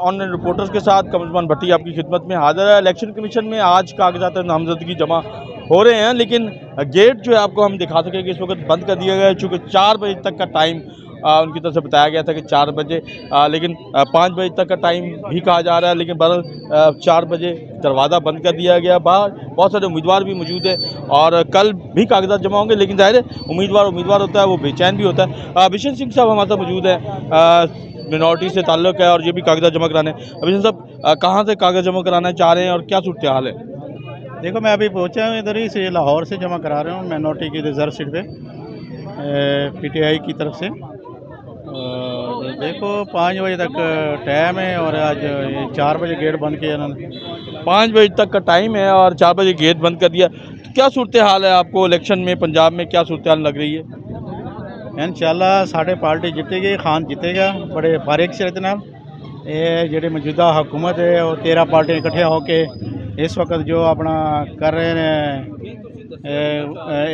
Online reporters के साथ कमरुज़्ज़मान भट्टी आपकी खिदमत में हाजिर है। इलेक्शन कमीशन में आज कागजात नामजदगी जमा हो रहे हैं, लेकिन गेट जो है आपको हम दिखा सकें कि इस वक्त बंद कर दिया गया है, चूँकि 4 बजे तक का टाइम उनकी तरफ से बताया गया था कि 4 बजे, लेकिन 5 बजे तक का टाइम भी कहा जा रहा है, लेकिन बहरहाल 4 बजे दरवाज़ा बंद कर दिया गया। बाहर बहुत सारे उम्मीदवार भी मौजूद है और कल भी कागजात जमा होंगे, लेकिन ज़ाहिर है उम्मीदवार होता है वो बेचैन भी होता है। बिशन सिंह साहब हमारे साथ मौजूद हैं, मिनॉरिटी से ताल्लुक़ है और ये भी कागजात जमा कराने। बिशन साहब, कहाँ से कागज़ जमा कराना चाह रहे हैं और क्या सूरत हाल है? देखो, मैं अभी पहुंचा हूँ इधर ही से, लाहौर से जमा करा रहा हूँ मिनॉरिटी की रिजर्व सीट पे पीटीआई की तरफ से। और देखो 5 बजे तक टाइम है और आज 4 बजे गेट बंद किया इन्होंने। 5 बजे तक का टाइम है और 4 बजे गेट बंद कर दिया। तो क्या सूरत हाल है आपको इलेक्शन में पंजाब में, क्या सूरत हाल लग रही है? इंशाल्लाह साढ़े पार्टी जीतेगी, खान जीतेगा बड़े बारीक शरत नाल। ये जेह्ड़ी मौजूदा हुकूमत है वो 13 पार्टियां इकट्ठे होके इस वक्त जो अपना कर रहे हैं,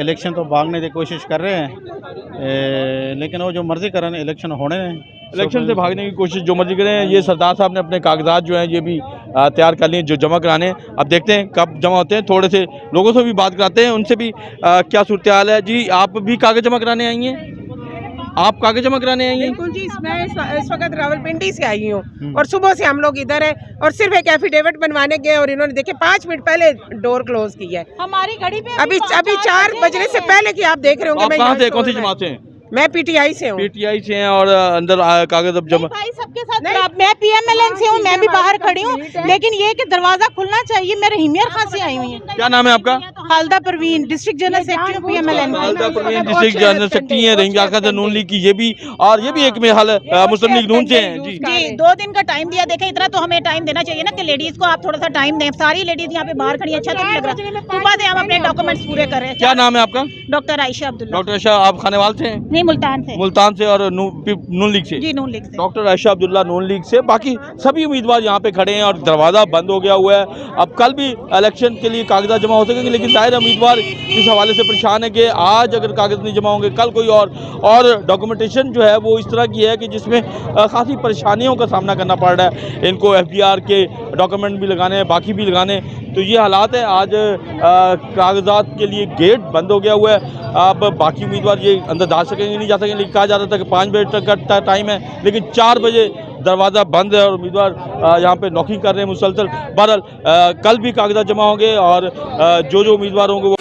इलेक्शन तो भागने की कोशिश कर रहे हैं, लेकिन वो जो मर्ज़ी करें इलेक्शन होने हैं। इलेक्शन से भागने की कोशिश जो मर्जी करें। ये सरदार साहब ने अपने कागजात जो हैं ये भी तैयार कर लिए जो जमा कराने हैं। अब देखते हैं कब जमा होते हैं, थोड़े से लोगों से भी बात कराते हैं, उनसे भी क्या सूरत हाल है। जी, आप भी कागज़ जमा कराने आई हैं? आप कागज़ जमा कराने आई हैं? बिल्कुल जी, मैं इस वक्त रावलपिंडी से आई हूँ और सुबह से हम लोग इधर है और सिर्फ एक एफिडेविट बनवाने गए और इन्होंने देखे 5 मिनट पहले डोर क्लोज किया है हमारी घड़ी पे। अभी 4 बजने से पहले की आप देख रहे होंगे। आप कहाँ से, कौन सी जमात से हैं? मैं पीटीआई से हूँ। पीटीआई से हैं और अंदर कागज़ अब जमा भाई सबके साथ। मैं पीएमएलएन से हूँ, मैं भी बाहर खड़ी हूँ, लेकिन ये कि दरवाजा खुलना चाहिए। मैं रहीमियर खां से आई हुई हूँ। क्या नाम है आपका? Khalda Parveen, district general secretary PMLN. District general secretary हैं, रहीमियर खां से नून लीग की, ये भी और ये भी एक में हाल मुस्लिम लीग नून से हैं। जी, 2 दिन का टाइम दिया। देखें, इतना तो हमें टाइम देना चाहिए ना कि लेडीज को आप थोड़ा सा टाइम दें। सारी लेडीज यहाँ पे बाहर खड़ी है, अच्छा तो नहीं लग रहा। सुबह से हम अपने डॉक्यूमेंट्स पूरे कर रहे हैं। क्या नाम है आपका? डॉक्टर आयशा अब्दुल्ला। डॉक्टर आयशा, आप खानेवाल से हैं? नहीं, मुल्तान से। मुल्तान से और नून लीग से? जी, नून लीग से। डॉक्टर आयशा अब्दुल्ला नून लीग से। बाकी सभी उम्मीदवार यहाँ पे खड़े हैं और दरवाज़ा बंद हो गया हुआ है। अब कल भी इलेक्शन के लिए कागजात जमा हो सकेंगे, लेकिन जाहिर उम्मीदवार इस हवाले से परेशान है कि आज अगर कागज़ नहीं जमा होंगे कल कोई और डॉक्यूमेंटेशन जो है वो इस तरह की है कि जिसमें खासी परेशानियों का सामना करना पड़ रहा है। इनको FDR के डॉक्यूमेंट भी लगाने हैं, बाकी भी लगाने हैं। तो ये हालात है। आज कागजात के लिए गेट बंद हो गया हुआ है। अब बाकी उम्मीदवार ये अंदर जा सकेंगे नहीं जा सकेंगे, लेकिन कहा जाता था कि 5 बजे तक का टाइम है, लेकिन 4 बजे दरवाज़ा बंद है और उम्मीदवार यहाँ पे नॉकिंग कर रहे हैं मुसलसल। बहरहाल कल भी कागजात जमा होंगे और जो उम्मीदवार होंगे वो